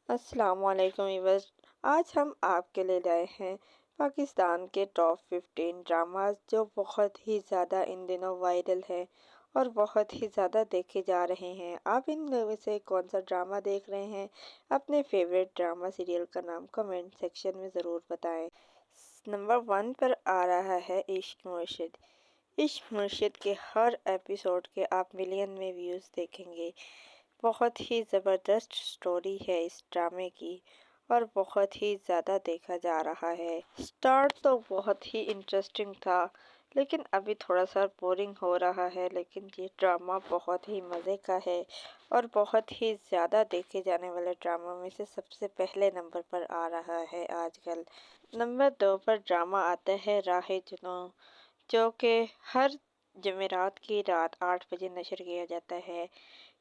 السلام علیکم ویورز، آج ہم آپ کے لیے لائے ہیں پاکستان کے ٹاپ 15 ڈراماز جو بہت ہی زیادہ ان دنوں وائرل ہیں اور بہت ہی زیادہ دیکھے جا رہے ہیں۔ آپ ان میں سے کون سا ڈرامہ دیکھ رہے ہیں؟ اپنے فیوریٹ ڈرامہ سیریل کا نام کمنٹ سیکشن میں ضرور بتائیں۔ نمبر 1 پر آ رہا ہے عشق مرشد۔ عشق مرشد کے ہر ایپیسوڈ کے آپ ملین میں ویوز دیکھیں گے۔ بہت ہی زبردست سٹوری ہے اس ڈرامے کی اور بہت ہی زیادہ دیکھا جا رہا ہے۔ سٹارٹ تو بہت ہی انٹرسٹنگ تھا لیکن ابھی تھوڑا سا بورنگ ہو رہا ہے، لیکن یہ ڈرامہ بہت ہی مزے کا ہے اور بہت ہی زیادہ دیکھے جانے والے ڈراموں میں سے سب سے پہلے نمبر پر آ رہا ہے آج کل۔ نمبر 2 پر ڈرامہ آتا ہے راہ جنوں، جو کہ ہر جمعرات کی رات 8 بجے نشر کیا جاتا ہے۔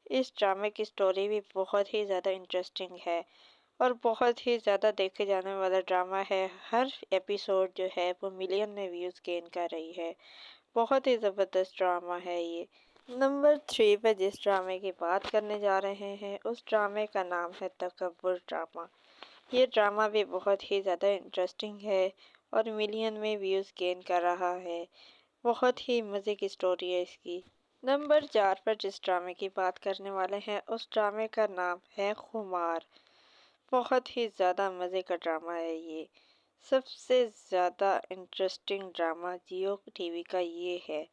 اس ڈرامے کی سٹوری بھی بہت ہی زیادہ انٹرسٹنگ ہے اور بہت ہی زیادہ دیکھے جانے والا ڈرامہ ہے۔ ہر ایپیسوڈ جو ہے وہ ملین میں ویوز گین کر رہی ہے۔ بہت ہی زبردست ڈرامہ ہے یہ۔ نمبر 3 پہ جس ڈرامے کی بات کرنے جا رہے ہیں اس ڈرامے کا نام ہے تکبر ڈرامہ۔ یہ ڈرامہ بھی بہت ہی زیادہ انٹرسٹنگ ہے اور ملین میں ویوز گین کر رہا ہے۔ بہت ہی مزے کی سٹوری ہے اس کی۔ نمبر 4 پر جس ڈرامے کی بات کرنے والے ہیں اس ڈرامے کا نام ہے خمار۔ بہت ہی زیادہ مزے کا ڈرامہ ہے یہ۔ سب سے زیادہ interesting drama Geo T V کا یہ ہے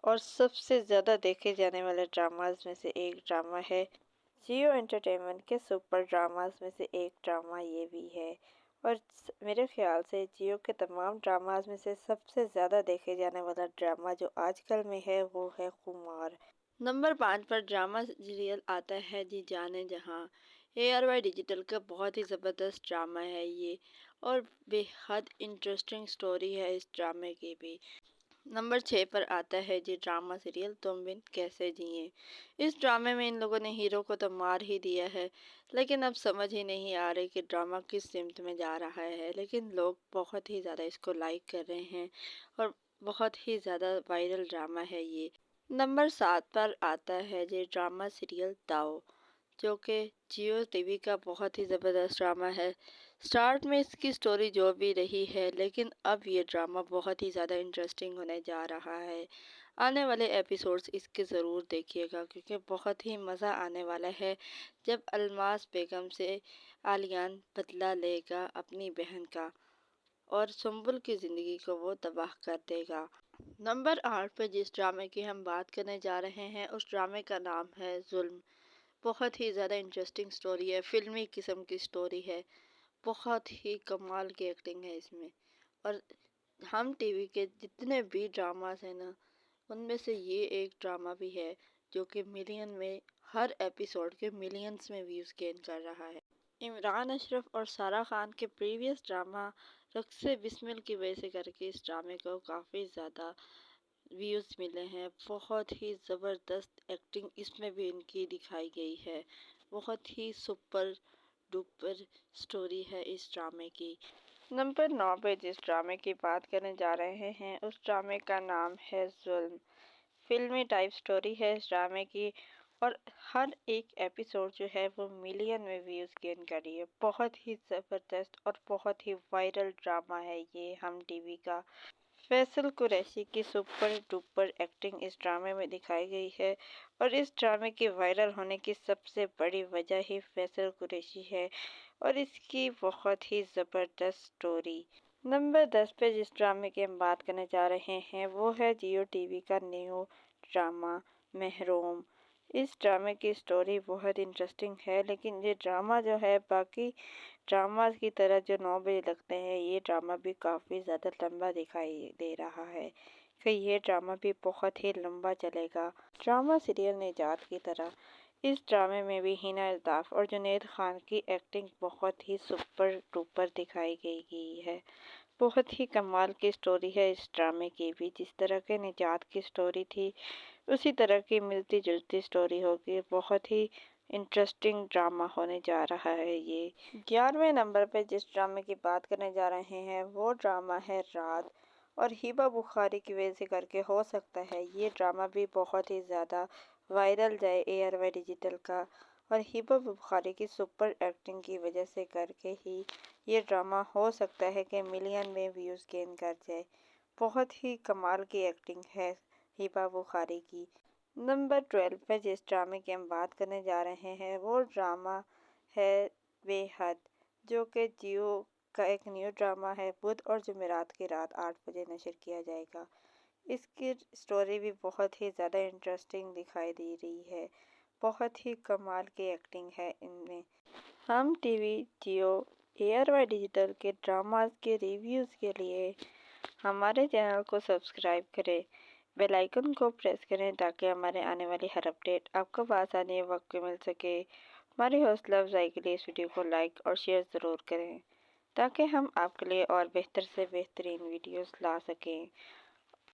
اور سب سے زیادہ دیکھے جانے والے ڈراماز میں سے ایک ڈرامہ ہے۔ جیو انٹرٹینمنٹ کے سپر ڈراماز میں سے ایک ڈرامہ یہ بھی ہے اور میرے خیال سے جیو کے تمام ڈراماز میں سے سب سے زیادہ دیکھے جانے والا ڈرامہ جو آج کل میں ہے وہ ہے خمار۔ نمبر 5 پر ڈرامہ سیریل آتا ہے جی جانے جہاں۔ ARY ڈیجیٹل کا بہت ہی زبردست ڈرامہ ہے یہ اور بے حد انٹرسٹنگ سٹوری ہے اس ڈرامے کی بھی۔ نمبر 6 پر آتا ہے جی ڈرامہ سیریل تم بن کیسے جئیں۔ اس ڈرامے میں ان لوگوں نے ہیرو کو تو مار ہی دیا ہے لیکن اب سمجھ ہی نہیں آ رہی کہ ڈرامہ کس سمت میں جا رہا ہے، لیکن لوگ بہت ہی زیادہ اس کو لائک کر رہے ہیں اور بہت ہی زیادہ وائرل ڈرامہ ہے یہ۔ نمبر 7 پر آتا ہے جی ڈرامہ سیریل داؤ، جو کہ جیو ٹی وی کا بہت ہی زبردست ڈرامہ ہے۔ سٹارٹ میں اس کی سٹوری جو بھی رہی ہے لیکن اب یہ ڈرامہ بہت ہی زیادہ انٹرسٹنگ ہونے جا رہا ہے۔ آنے والے ایپیسوڈز اس کے ضرور دیکھیے گا کیونکہ بہت ہی مزہ آنے والا ہے جب الماس بیگم سے علیان بدلہ لے گا اپنی بہن کا اور سنبل کی زندگی کو وہ تباہ کر دے گا۔ نمبر 8 پہ جس ڈرامے کی ہم بات کرنے جا رہے ہیں اس ڈرامے کا نام ہے ظلم۔ بہت ہی زیادہ انٹرسٹنگ سٹوری ہے، فلمی قسم کی سٹوری ہے، بہت ہی کمال کی ایکٹنگ ہے اس میں اور ہم ٹی وی کے جتنے بھی ڈراماز ہیں نا ان میں سے یہ ایک ڈرامہ بھی ہے جو کہ ملین میں ہر ایپیسوڈ کے ملینز میں ویوز گین کر رہا ہے۔ عمران اشرف اور سارہ خان کے پریویس ڈرامہ رقص بسمل کی وجہ سے کر کے اس ڈرامے کو کافی زیادہ ویوز ملے ہیں۔ بہت ہی زبردست ایکٹنگ اس میں بھی ان کی دکھائی گئی ہے۔ بہت ہی سپر ڈوپر سٹوری ہے اس ڈرامے کی۔ نمبر 9 پہ جس ڈرامے کی بات کرنے جا رہے ہیں اس ڈرامے کا نام ہے ظلم۔ فلمی ٹائپ سٹوری ہے اس ڈرامے کی اور ہر ایک ایپیسوڈ جو ہے وہ ملین میں ویوز گین کر رہی ہے۔ بہت ہی زبردست اور بہت ہی وائرل ڈرامہ ہے یہ ہم ٹی وی کا۔ فیصل قریشی کی سپر ڈوپر ایکٹنگ اس ڈرامے میں دکھائی گئی ہے اور اس ڈرامے کے وائرل ہونے کی سب سے بڑی وجہ ہی فیصل قریشی ہے اور اس کی بہت ہی زبردست سٹوری۔ نمبر 10 پہ جس ڈرامے کی ہم بات کرنے جا رہے ہیں وہ ہے جیو ٹی وی کا نیو ڈرامہ محروم۔ اس ڈرامے کی سٹوری بہت انٹرسٹنگ ہے لیکن یہ ڈرامہ جو ہے باقی ڈراماز کی طرح جو 9 بجے لگتے ہیں یہ ڈرامہ بھی کافی زیادہ لمبا دکھائی دے رہا ہے کہ یہ ڈرامہ بھی بہت ہی لمبا چلے گا۔ ڈرامہ سیریل نجات کی طرح اس ڈرامے میں بھی حنا الطاف اور جنید خان کی ایکٹنگ بہت ہی سپر ڈوپر دکھائی گئی ہے۔ بہت ہی کمال کی سٹوری ہے اس ڈرامے کی بھی، جس طرح کے نجات کی سٹوری تھی اسی طرح کی ملتی جلتی سٹوری ہوگی۔ بہت ہی انٹرسٹنگ ڈرامہ ہونے جا رہا ہے یہ۔ 11ویں نمبر پہ جس ڈرامے کی بات کرنے جا رہے ہیں وہ ڈرامہ ہے رات اور ہبہ بخاری کی وجہ سے کر کے ہو سکتا ہے یہ ڈرامہ بھی بہت ہی زیادہ وائرل جائے ARY ڈیجیٹل کا اور ہبا بخاری کی سپر ایکٹنگ کی وجہ سے کر کے ہی یہ ڈرامہ ہو سکتا ہے کہ ملین میں ویوز گین کر جائے۔ بہت ہی کمال کی ایکٹنگ ہے ہبا بخاری کی۔ نمبر 12 پہ جس ڈرامے کی ہم بات کرنے جا رہے ہیں وہ ڈرامہ ہے بے حد، جو کہ جیو کا ایک نیو ڈرامہ ہے۔ بدھ اور جمعرات کی رات 8 بجے نشر کیا جائے گا۔ اس کی سٹوری بھی بہت ہی زیادہ انٹرسٹنگ دکھائی دے رہی ہے۔ بہت ہی کمال کی ایکٹنگ ہے ان میں۔ ہم T V Geo ARY digital کے ڈراماز کے ریویوز کے لیے ہمارے چینل کو سبسکرائب کریں، بیل آئیکن کو پریس کریں تاکہ ہمارے آنے والی ہر اپڈیٹ آپ کو بآسانی وقت پہ مل سکے۔ ہماری حوصلہ افزائی کے لیے اس ویڈیو کو لائک اور شیئر ضرور کریں تاکہ ہم آپ کے لیے اور بہتر سے بہترین ویڈیوز لا سکیں۔